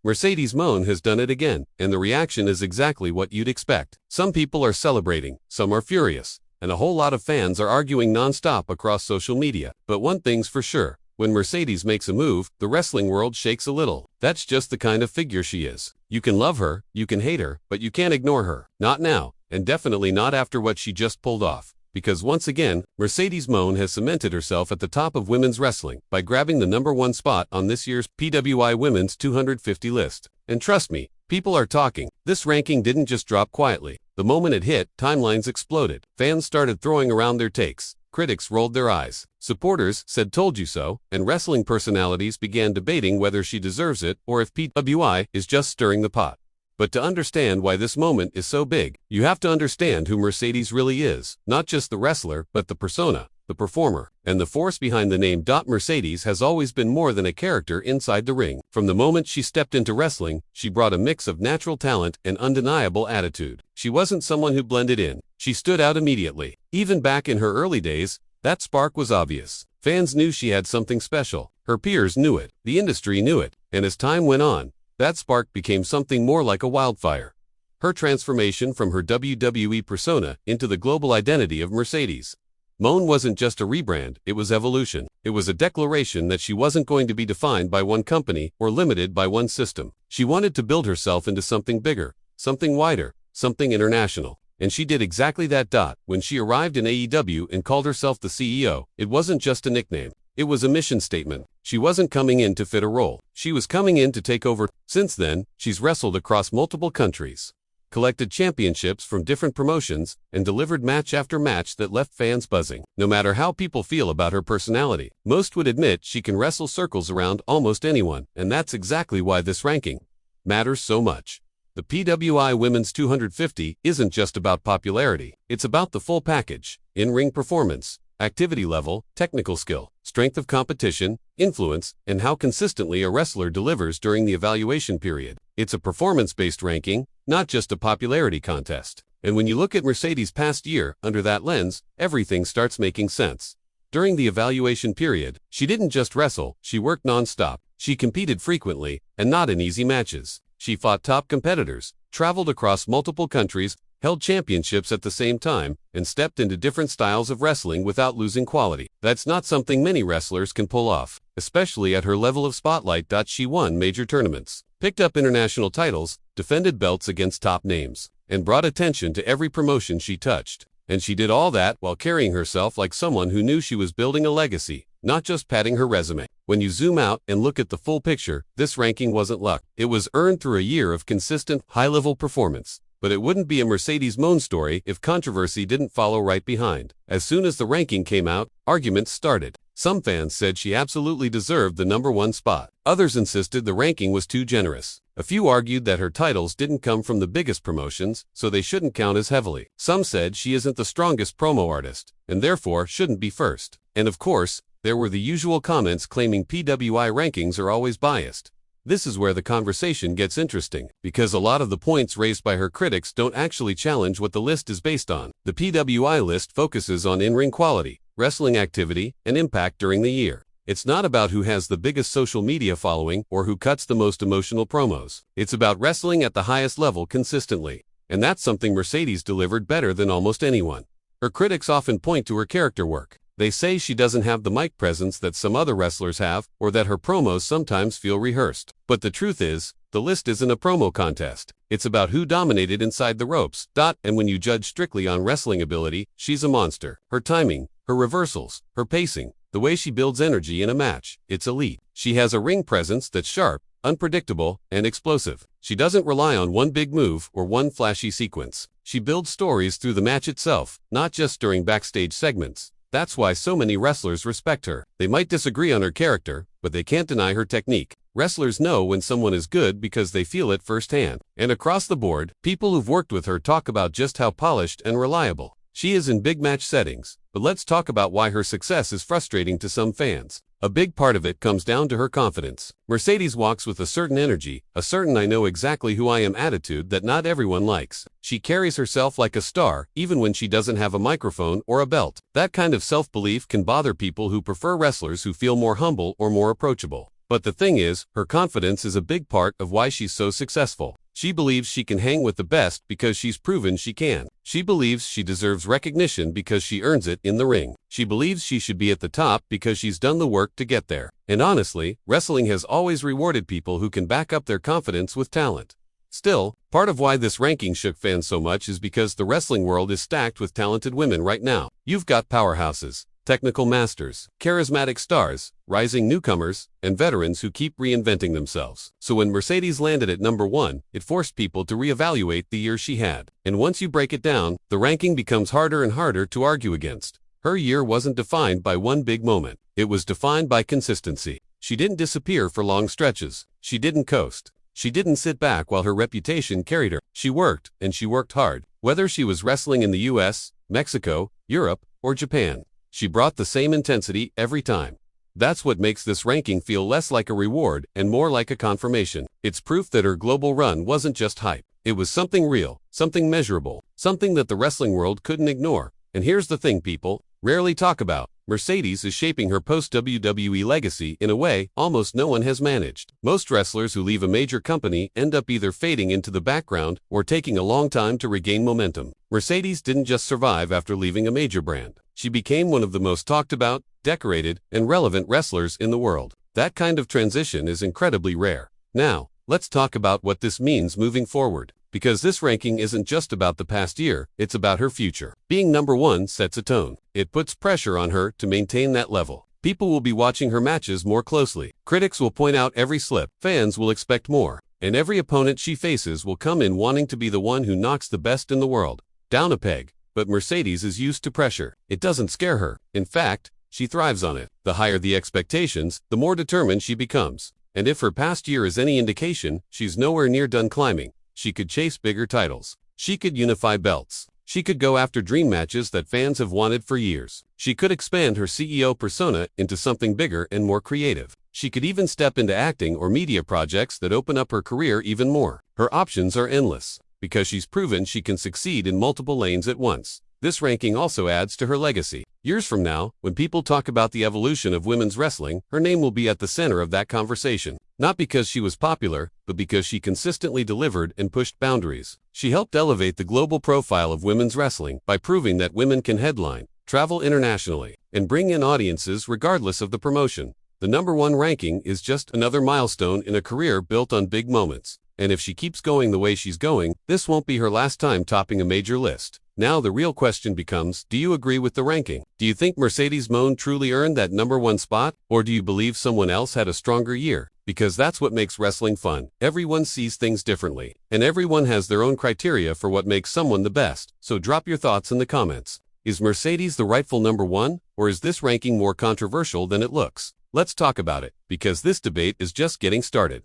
Mercedes Moné has done it again, and the reaction is exactly what you'd expect. Some people are celebrating, some are furious, and a whole lot of fans are arguing non-stop across social media. But one thing's for sure, when Mercedes makes a move, the wrestling world shakes a little. That's just the kind of figure she is. You can love her, you can hate her, but you can't ignore her. Not now, and definitely not after what she just pulled off. Because once again, Mercedes Moné has cemented herself at the top of women's wrestling by grabbing the #1 spot on this year's PWI Women's 250 list. And trust me, people are talking. This ranking didn't just drop quietly. The moment it hit, timelines exploded. Fans started throwing around their takes. Critics rolled their eyes. Supporters said told you so, and wrestling personalities began debating whether she deserves it or if PWI is just stirring the pot. But to understand why this moment is so big, you have to understand who Mercedes really is. Not just the wrestler, but the persona, the performer, and the force behind the name. Mercedes has always been more than a character inside the ring. From the moment she stepped into wrestling, she brought a mix of natural talent and undeniable attitude. She wasn't someone who blended in. She stood out immediately. Even back in her early days, that spark was obvious. Fans knew she had something special. Her peers knew it. The industry knew it. And as time went on, that spark became something more like a wildfire. Her transformation from her WWE persona into the global identity of Mercedes Moné wasn't just a rebrand, it was evolution. It was a declaration that she wasn't going to be defined by one company or limited by one system. She wanted to build herself into something bigger, something wider, something international. And she did exactly that. When she arrived in AEW and called herself the CEO, it wasn't just a nickname. It was a mission statement. She wasn't coming in to fit a role. She was coming in to take over. Since then, she's wrestled across multiple countries, collected championships from different promotions, and delivered match after match that left fans buzzing. No matter how people feel about her personality, most would admit she can wrestle circles around almost anyone, and that's exactly why this ranking matters so much. The PWI Women's 250 isn't just about popularity, it's about the full package: in-ring performance, activity level, technical skill, strength of competition, influence, and how consistently a wrestler delivers during the evaluation period. It's a performance-based ranking, not just a popularity contest. And when you look at Mercedes' past year under that lens, everything starts making sense. During the evaluation period, she didn't just wrestle, she worked non-stop. She competed frequently, and not in easy matches. She fought top competitors, traveled across multiple countries, held championships at the same time, and stepped into different styles of wrestling without losing quality. That's not something many wrestlers can pull off, especially at her level of spotlight. She won major tournaments, picked up international titles, defended belts against top names, and brought attention to every promotion she touched. And she did all that while carrying herself like someone who knew she was building a legacy, not just padding her resume. When you zoom out and look at the full picture, this ranking wasn't luck. It was earned through a year of consistent, high-level performance. But it wouldn't be a Mercedes Moné story if controversy didn't follow right behind. As soon as the ranking came out, arguments started. Some fans said she absolutely deserved the #1 spot. Others insisted the ranking was too generous. A few argued that her titles didn't come from the biggest promotions, so they shouldn't count as heavily. Some said she isn't the strongest promo artist, and therefore shouldn't be first. And of course, there were the usual comments claiming PWI rankings are always biased. This is where the conversation gets interesting, because a lot of the points raised by her critics don't actually challenge what the list is based on. The PWI list focuses on in-ring quality, wrestling activity, and impact during the year. It's not about who has the biggest social media following or who cuts the most emotional promos. It's about wrestling at the highest level consistently, and that's something Mercedes delivered better than almost anyone. Her critics often point to her character work. They say she doesn't have the mic presence that some other wrestlers have, or that her promos sometimes feel rehearsed. But the truth is, the list isn't a promo contest. It's about who dominated inside the ropes. And when you judge strictly on wrestling ability, she's a monster. Her timing, her reversals, her pacing, the way she builds energy in a match, it's elite. She has a ring presence that's sharp, unpredictable, and explosive. She doesn't rely on one big move or one flashy sequence. She builds stories through the match itself, not just during backstage segments. That's why so many wrestlers respect her. They might disagree on her character, but they can't deny her technique. Wrestlers know when someone is good because they feel it firsthand. And across the board, people who've worked with her talk about just how polished and reliable she is in big match settings. But let's talk about why her success is frustrating to some fans. A big part of it comes down to her confidence. Mercedes walks with a certain energy, a certain "I know exactly who I am" attitude that not everyone likes. She carries herself like a star, even when she doesn't have a microphone or a belt. That kind of self-belief can bother people who prefer wrestlers who feel more humble or more approachable. But the thing is, her confidence is a big part of why she's so successful. She believes she can hang with the best because she's proven she can. She believes she deserves recognition because she earns it in the ring. She believes she should be at the top because she's done the work to get there. And honestly, wrestling has always rewarded people who can back up their confidence with talent. Still, part of why this ranking shook fans so much is because the wrestling world is stacked with talented women right now. You've got powerhouses, technical masters, charismatic stars, rising newcomers, and veterans who keep reinventing themselves. So when Mercedes landed at number 1, it forced people to reevaluate the year she had. And once you break it down, the ranking becomes harder and harder to argue against. Her year wasn't defined by one big moment. It was defined by consistency. She didn't disappear for long stretches. She didn't coast. She didn't sit back while her reputation carried her. She worked, and she worked hard. Whether she was wrestling in the US, Mexico, Europe, or Japan, she brought the same intensity every time. That's what makes this ranking feel less like a reward and more like a confirmation. It's proof that her global run wasn't just hype. It was something real, something measurable, something that the wrestling world couldn't ignore. And here's the thing people rarely talk about. Mercedes is shaping her post-WWE legacy in a way almost no one has managed. Most wrestlers who leave a major company end up either fading into the background or taking a long time to regain momentum. Mercedes didn't just survive after leaving a major brand. She became one of the most talked about, decorated, and relevant wrestlers in the world. That kind of transition is incredibly rare. Now, let's talk about what this means moving forward. Because this ranking isn't just about the past year, it's about her future. Being number 1 sets a tone. It puts pressure on her to maintain that level. People will be watching her matches more closely. Critics will point out every slip. Fans will expect more. And every opponent she faces will come in wanting to be the one who knocks the best in the world down a peg. But Mercedes is used to pressure. It doesn't scare her. In fact, she thrives on it. The higher the expectations, the more determined she becomes. And if her past year is any indication, she's nowhere near done climbing. She could chase bigger titles. She could unify belts. She could go after dream matches that fans have wanted for years. She could expand her CEO persona into something bigger and more creative. She could even step into acting or media projects that open up her career even more. Her options are endless, because she's proven she can succeed in multiple lanes at once. This ranking also adds to her legacy. Years from now, when people talk about the evolution of women's wrestling, her name will be at the center of that conversation. Not because she was popular, but because she consistently delivered and pushed boundaries. She helped elevate the global profile of women's wrestling by proving that women can headline, travel internationally, and bring in audiences regardless of the promotion. The number 1 ranking is just another milestone in a career built on big moments. And if she keeps going the way she's going, this won't be her last time topping a major list. Now the real question becomes, do you agree with the ranking? Do you think Mercedes Moné truly earned that number 1 spot? Or do you believe someone else had a stronger year? Because that's what makes wrestling fun. Everyone sees things differently. And everyone has their own criteria for what makes someone the best. So drop your thoughts in the comments. Is Mercedes the rightful number 1? Or is this ranking more controversial than it looks? Let's talk about it, because this debate is just getting started.